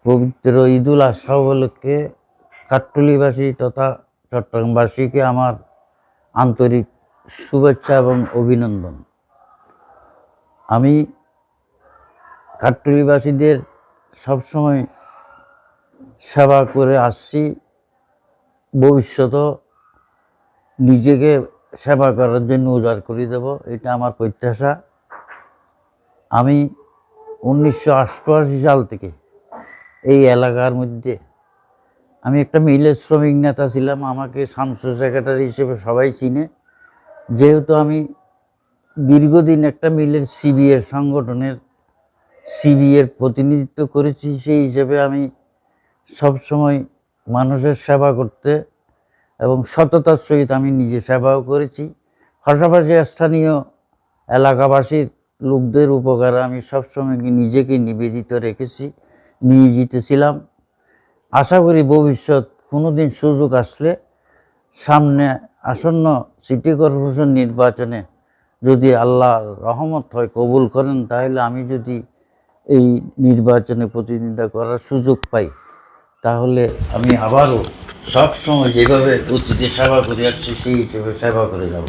পবিত্র ঈদুল আজহা উপলক্ষে কাট্টলীবাসী তথা চট্টগ্রামবাসীকে আমার আন্তরিক শুভেচ্ছা এবং অভিনন্দন। আমি কাট্টলীবাসীদের সবসময় সেবা করে আসছি, ভবিষ্যতেও নিজেকে সেবা করার জন্য উজাড় করে দেব, এটা আমার প্রত্যাশা। আমি 1988 সাল থেকে এই এলাকার মধ্যে আমি একটা মিলের শ্রমিক নেতা ছিলাম। আমাকে শামসু সেক্রেটারি হিসেবে সবাই চিনে, যেহেতু আমি দীর্ঘদিন একটা মিলের সিবিএর সংগঠনের সিবিএর প্রতিনিধিত্ব করেছি। সেই হিসেবে আমি সবসময় মানুষের সেবা করতে এবং সততার সহিত আমি নিজে সেবাও করেছি। পাশাপাশি স্থানীয় এলাকাবাসীর লোকদের উপকারে আমি সবসময় নিজেকে নিবেদিত রেখেছি, নিয়োজিত ছিলাম। আশা করি ভবিষ্যৎ কোনো দিন সুযোগ আসলে সামনে আসন্ন সিটি কর্পোরেশন নির্বাচনে যদি আল্লাহ রহমত হয়, কবুল করেন, তাহলে আমি যদি এই নির্বাচনে প্রতিদ্বন্দ্বিতা করার সুযোগ পাই, তাহলে আমি আবারও সবসময় যেভাবে অতীতে সেবা করে আসছি সেই হিসেবে সেবা করে যাব।